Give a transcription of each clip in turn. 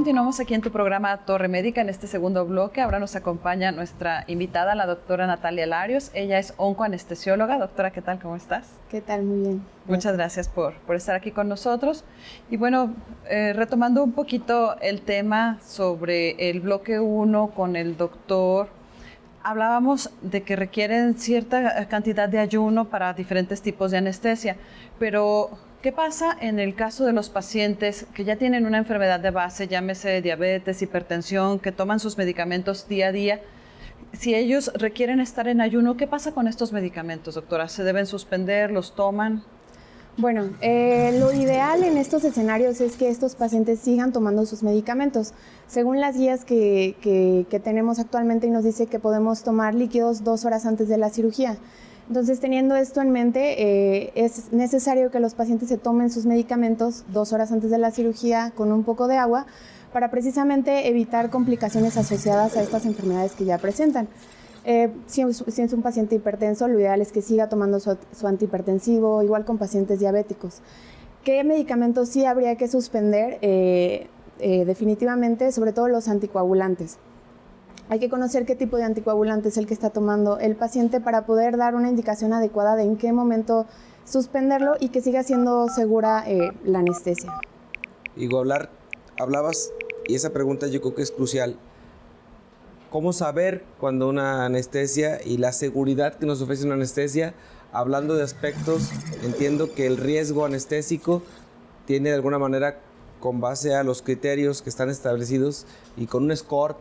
continuamos aquí en tu programa Torre Médica en este segundo bloque. Ahora nos acompaña nuestra invitada, la doctora Natalia Larios. Ella es oncoanestesióloga. Doctora, ¿qué tal? ¿Cómo estás? ¿Qué tal? Muy bien. Muchas gracias por estar aquí con nosotros. Y bueno, retomando un poquito el tema sobre el bloque 1 con el doctor, hablábamos de que requieren cierta cantidad de ayuno para diferentes tipos de anestesia, pero ¿qué pasa en el caso de los pacientes que ya tienen una enfermedad de base, llámese diabetes, hipertensión, que toman sus medicamentos día a día? Si ellos requieren estar en ayuno, ¿qué pasa con estos medicamentos, doctora? ¿Se deben suspender? ¿Los toman? Bueno, lo ideal en estos escenarios es que estos pacientes sigan tomando sus medicamentos. Según las guías que tenemos actualmente, y nos dice que podemos tomar líquidos 2 horas antes de la cirugía. Entonces, teniendo esto en mente, es necesario que los pacientes se tomen sus medicamentos 2 horas antes de la cirugía con un poco de agua para precisamente evitar complicaciones asociadas a estas enfermedades que ya presentan. Si es un paciente hipertenso, lo ideal es que siga tomando su antihipertensivo, igual con pacientes diabéticos. ¿Qué medicamentos sí habría que suspender? Definitivamente, sobre todo los anticoagulantes. Hay que conocer qué tipo de anticoagulante es el que está tomando el paciente para poder dar una indicación adecuada de en qué momento suspenderlo y que siga siendo segura la anestesia. Digo, hablabas, y esa pregunta yo creo que es crucial. ¿Cómo saber cuando una anestesia y la seguridad que nos ofrece una anestesia? Hablando de aspectos, entiendo que el riesgo anestésico tiene de alguna manera, con base a los criterios que están establecidos y con un score,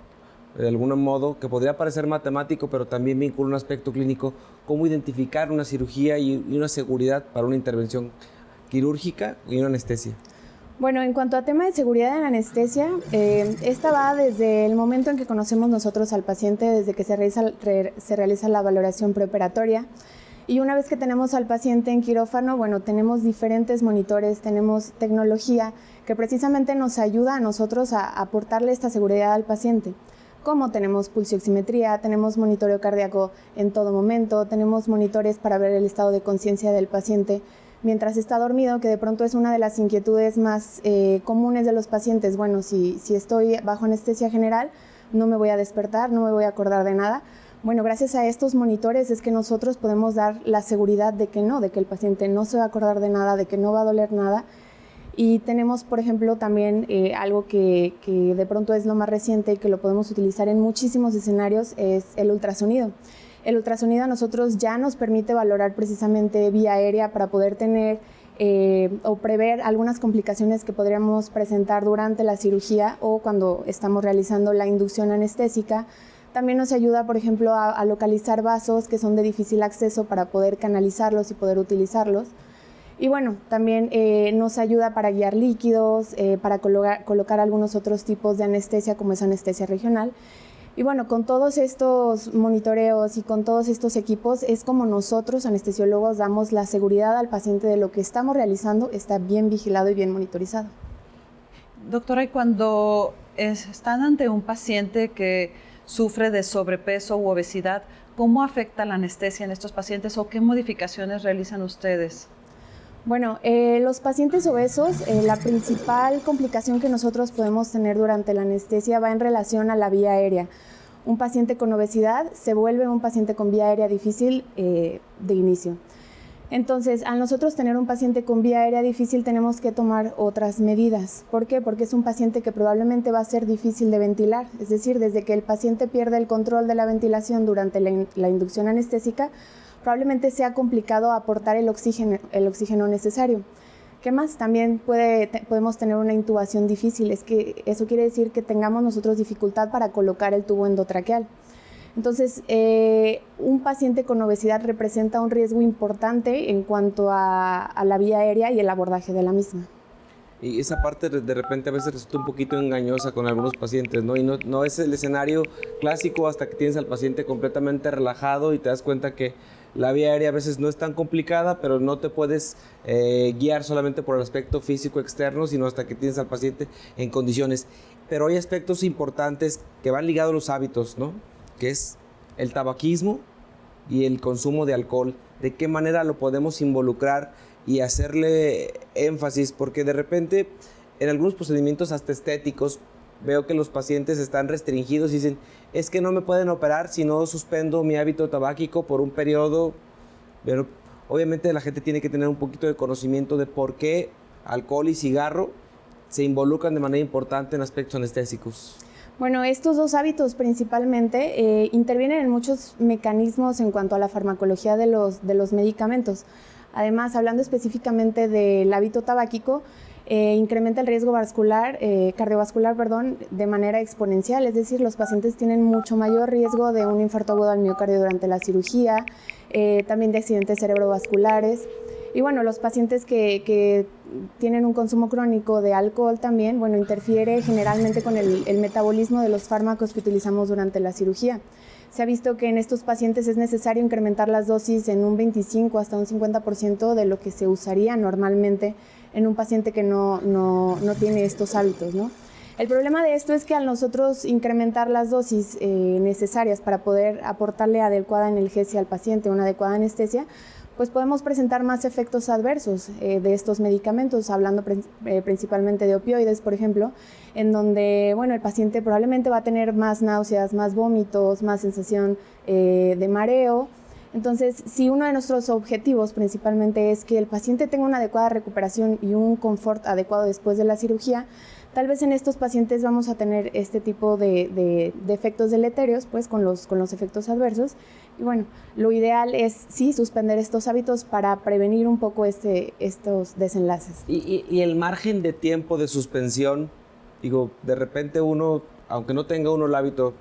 de algún modo, que podría parecer matemático, pero también vincula un aspecto clínico, cómo identificar una cirugía y una seguridad para una intervención quirúrgica y una anestesia. Bueno, en cuanto a tema de seguridad en la anestesia, esta va desde el momento en que conocemos nosotros al paciente, desde que se realiza la valoración preoperatoria. Y una vez que tenemos al paciente en quirófano, bueno, tenemos diferentes monitores, tenemos tecnología que precisamente nos ayuda a nosotros a aportarle esta seguridad al paciente. Como tenemos pulsioximetría, tenemos monitoreo cardíaco en todo momento, tenemos monitores para ver el estado de conciencia del paciente mientras está dormido, que de pronto es una de las inquietudes más comunes de los pacientes. Bueno, si estoy bajo anestesia general, no me voy a despertar, no me voy a acordar de nada. Bueno, gracias a estos monitores es que nosotros podemos dar la seguridad de que no, de que el paciente no se va a acordar de nada, de que no va a doler nada. Y tenemos, por ejemplo, también algo que de pronto es lo más reciente y que lo podemos utilizar en muchísimos escenarios, es el ultrasonido. El ultrasonido a nosotros ya nos permite valorar precisamente vía aérea para poder tener o prever algunas complicaciones que podríamos presentar durante la cirugía o cuando estamos realizando la inducción anestésica. También nos ayuda, por ejemplo, a localizar vasos que son de difícil acceso para poder canalizarlos y poder utilizarlos. Y bueno, también nos ayuda para guiar líquidos, para colocar algunos otros tipos de anestesia como es anestesia regional. Y bueno, con todos estos monitoreos y con todos estos equipos es como nosotros, anestesiólogos, damos la seguridad al paciente de lo que estamos realizando está bien vigilado y bien monitorizado. Doctora, y cuando están ante un paciente que sufre de sobrepeso u obesidad, ¿cómo afecta la anestesia en estos pacientes o qué modificaciones realizan ustedes? Bueno, los pacientes obesos, la principal complicación que nosotros podemos tener durante la anestesia va en relación a la vía aérea. Un paciente con obesidad se vuelve un paciente con vía aérea difícil de inicio. Entonces, al nosotros tener un paciente con vía aérea difícil, tenemos que tomar otras medidas. ¿Por qué? Porque es un paciente que probablemente va a ser difícil de ventilar. Es decir, desde que el paciente pierde el control de la ventilación durante la inducción anestésica, probablemente sea complicado aportar el oxígeno necesario. ¿Qué más? También podemos tener una intubación difícil. Eso quiere decir que tengamos nosotros dificultad para colocar el tubo endotraqueal. Entonces, un paciente con obesidad representa un riesgo importante en cuanto a la vía aérea y el abordaje de la misma. Y esa parte de repente a veces resulta un poquito engañosa con algunos pacientes, ¿no? Y no es el escenario clásico hasta que tienes al paciente completamente relajado y te das cuenta que la vía aérea a veces no es tan complicada, pero no te puedes guiar solamente por el aspecto físico externo, sino hasta que tienes al paciente en condiciones. Pero hay aspectos importantes que van ligados a los hábitos, ¿no? Que es el tabaquismo y el consumo de alcohol. ¿De qué manera lo podemos involucrar y hacerle énfasis? Porque de repente en algunos procedimientos hasta estéticos veo que los pacientes están restringidos y dicen, es que no me pueden operar si no suspendo mi hábito tabáquico por un periodo. Pero obviamente la gente tiene que tener un poquito de conocimiento de por qué alcohol y cigarro se involucran de manera importante en aspectos anestésicos. Bueno, estos dos hábitos principalmente intervienen en muchos mecanismos en cuanto a la farmacología de los medicamentos. Además, hablando específicamente del hábito tabáquico, incrementa el riesgo cardiovascular, de manera exponencial, es decir, los pacientes tienen mucho mayor riesgo de un infarto agudo al miocardio durante la cirugía, también de accidentes cerebrovasculares. Y bueno, los pacientes que tienen un consumo crónico de alcohol también, bueno, interfiere generalmente con el metabolismo de los fármacos que utilizamos durante la cirugía. Se ha visto que en estos pacientes es necesario incrementar las dosis en un 25 hasta un 50% de lo que se usaría normalmente en un paciente que no tiene estos hábitos, ¿no? El problema de esto es que al nosotros incrementar las dosis necesarias para poder aportarle adecuada analgesia al paciente, una adecuada anestesia, pues podemos presentar más efectos adversos de estos medicamentos, hablando principalmente de opioides, por ejemplo, en donde, bueno, el paciente probablemente va a tener más náuseas, más vómitos, más sensación de mareo. Entonces, si uno de nuestros objetivos principalmente es que el paciente tenga una adecuada recuperación y un confort adecuado después de la cirugía, tal vez en estos pacientes vamos a tener este tipo de efectos deleterios, pues con los efectos adversos. Y bueno, lo ideal es sí suspender estos hábitos para prevenir un poco estos desenlaces. Y el margen de tiempo de suspensión, digo, de repente uno, aunque no tenga uno el hábito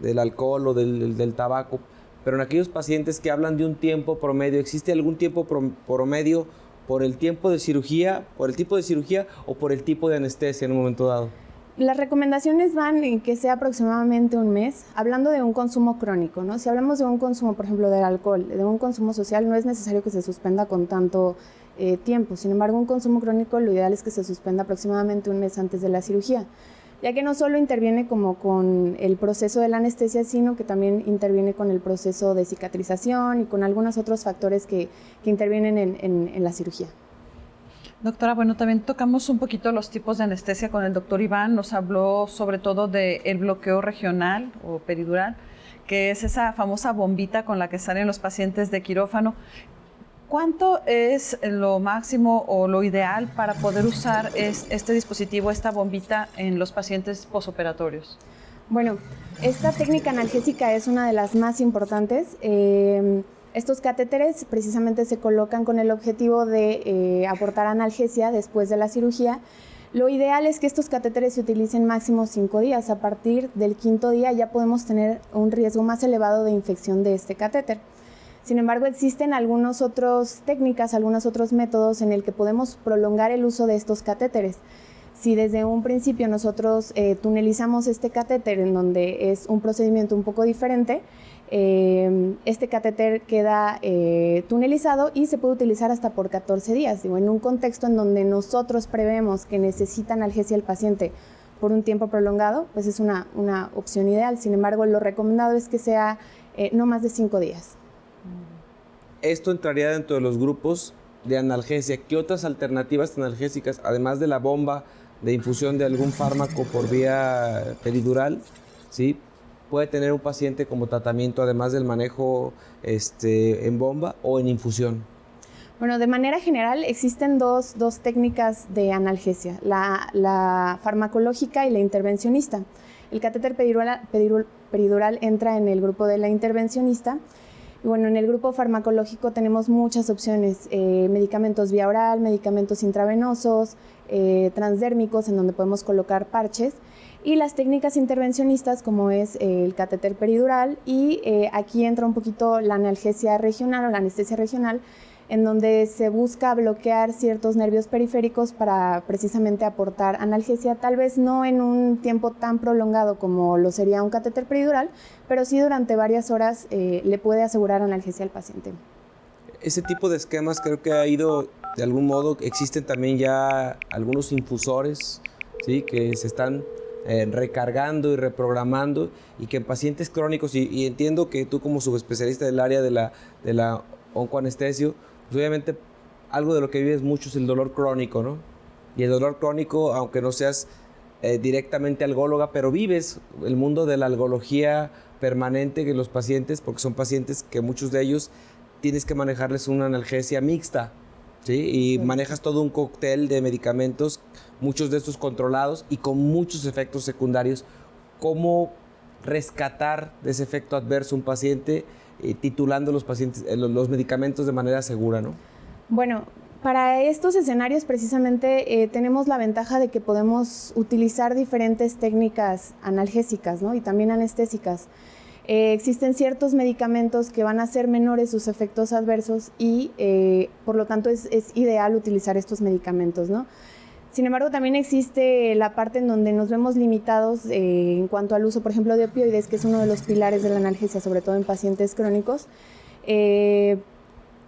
del alcohol o del tabaco, pero en aquellos pacientes que hablan de un tiempo promedio, ¿existe algún tiempo promedio por el tiempo de cirugía, por el tipo de cirugía o por el tipo de anestesia en un momento dado? Las recomendaciones van en que sea aproximadamente un mes, hablando de un consumo crónico, ¿no? Si hablamos de un consumo, por ejemplo, del alcohol, de un consumo social, no es necesario que se suspenda con tanto tiempo. Sin embargo, un consumo crónico, lo ideal es que se suspenda aproximadamente un mes antes de la cirugía, ya que no solo interviene como con el proceso de la anestesia, sino que también interviene con el proceso de cicatrización y con algunos otros factores que intervienen en la cirugía. Doctora, bueno, también tocamos un poquito los tipos de anestesia con el doctor Iván. Nos habló sobre todo del bloqueo regional o peridural, que es esa famosa bombita con la que salen los pacientes de quirófano. ¿Cuánto es lo máximo o lo ideal para poder usar este dispositivo, esta bombita, en los pacientes posoperatorios? Bueno, esta técnica analgésica es una de las más importantes. Estos catéteres precisamente se colocan con el objetivo de aportar analgesia después de la cirugía. Lo ideal es que estos catéteres se utilicen máximo 5 días. A partir del 5.º día ya podemos tener un riesgo más elevado de infección de este catéter. Sin embargo, existen algunas otras técnicas, algunos otros métodos en el que podemos prolongar el uso de estos catéteres. Si desde un principio nosotros tunelizamos este catéter, en donde es un procedimiento un poco diferente, este catéter queda tunelizado y se puede utilizar hasta por 14 días. Digo, en un contexto en donde nosotros prevemos que necesita analgesia el paciente por un tiempo prolongado, pues es una opción ideal. Sin embargo, lo recomendado es que sea no más de 5 días. Esto entraría dentro de los grupos de analgesia. ¿Qué otras alternativas analgésicas, además de la bomba de infusión de algún fármaco por vía peridural, ¿sí?, puede tener un paciente como tratamiento, además del manejo en bomba o en infusión? Bueno, de manera general existen dos técnicas de analgesia, la farmacológica y la intervencionista. El catéter peridural entra en el grupo de la intervencionista. Y bueno, en el grupo farmacológico tenemos muchas opciones, medicamentos vía oral, medicamentos intravenosos, transdérmicos, en donde podemos colocar parches, y las técnicas intervencionistas, como es el catéter peridural, y aquí entra un poquito la analgesia regional o la anestesia regional, en donde se busca bloquear ciertos nervios periféricos para precisamente aportar analgesia, tal vez no en un tiempo tan prolongado como lo sería un catéter peridural, pero sí durante varias horas le puede asegurar analgesia al paciente. Ese tipo de esquemas creo que ha ido, de algún modo, existen también ya algunos infusores, ¿sí?, que se están recargando y reprogramando, y que en pacientes crónicos, y entiendo que tú como subespecialista del área de la oncoanestesio, pues obviamente algo de lo que vives mucho es el dolor crónico, ¿no? Y el dolor crónico, aunque no seas directamente algóloga, pero vives el mundo de la algología permanente de los pacientes, porque son pacientes que muchos de ellos tienes que manejarles una analgesia mixta, ¿sí? Y manejas todo un cóctel de medicamentos, muchos de estos controlados y con muchos efectos secundarios. ¿Cómo rescatar de ese efecto adverso un paciente titulando los medicamentos de manera segura, ¿no? Bueno, para estos escenarios precisamente tenemos la ventaja de que podemos utilizar diferentes técnicas analgésicas, ¿no? Y también anestésicas. Existen ciertos medicamentos que van a ser menores sus efectos adversos y por lo tanto es ideal utilizar estos medicamentos, ¿no? Sin embargo, también existe la parte en donde nos vemos limitados en cuanto al uso, por ejemplo, de opioides, que es uno de los pilares de la analgesia, sobre todo en pacientes crónicos.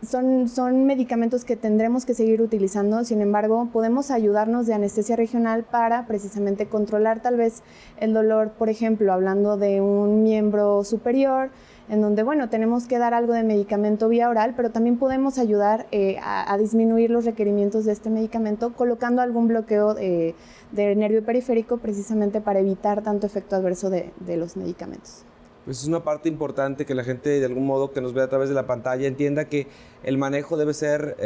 Son medicamentos que tendremos que seguir utilizando, sin embargo, podemos ayudarnos de anestesia regional para precisamente controlar tal vez el dolor, por ejemplo, hablando de un miembro superior, en donde, bueno, tenemos que dar algo de medicamento vía oral, pero también podemos ayudar a disminuir los requerimientos de este medicamento colocando algún bloqueo de nervio periférico precisamente para evitar tanto efecto adverso de los medicamentos. Pues es una parte importante que la gente de algún modo que nos ve a través de la pantalla entienda que el manejo debe ser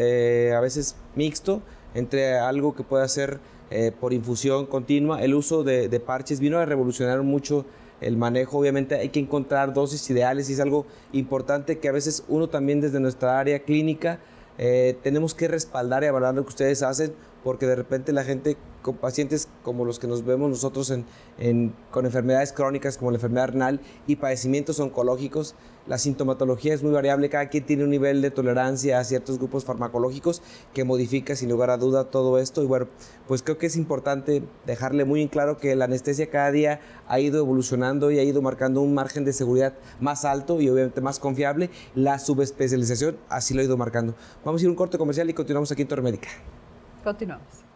a veces mixto entre algo que pueda ser por infusión continua. El uso de parches vino a revolucionar mucho el manejo. Obviamente hay que encontrar dosis ideales y es algo importante que a veces uno también desde nuestra área clínica tenemos que respaldar y avalar lo que ustedes hacen, porque de repente la gente con pacientes como los que nos vemos nosotros con enfermedades crónicas como la enfermedad renal y padecimientos oncológicos, la sintomatología es muy variable, cada quien tiene un nivel de tolerancia a ciertos grupos farmacológicos que modifica sin lugar a duda todo esto. Y bueno, pues creo que es importante dejarle muy en claro que la anestesia cada día ha ido evolucionando y ha ido marcando un margen de seguridad más alto y obviamente más confiable. La subespecialización así lo ha ido marcando. Vamos a ir a un corte comercial y continuamos aquí en Torre Médica. Continuamos.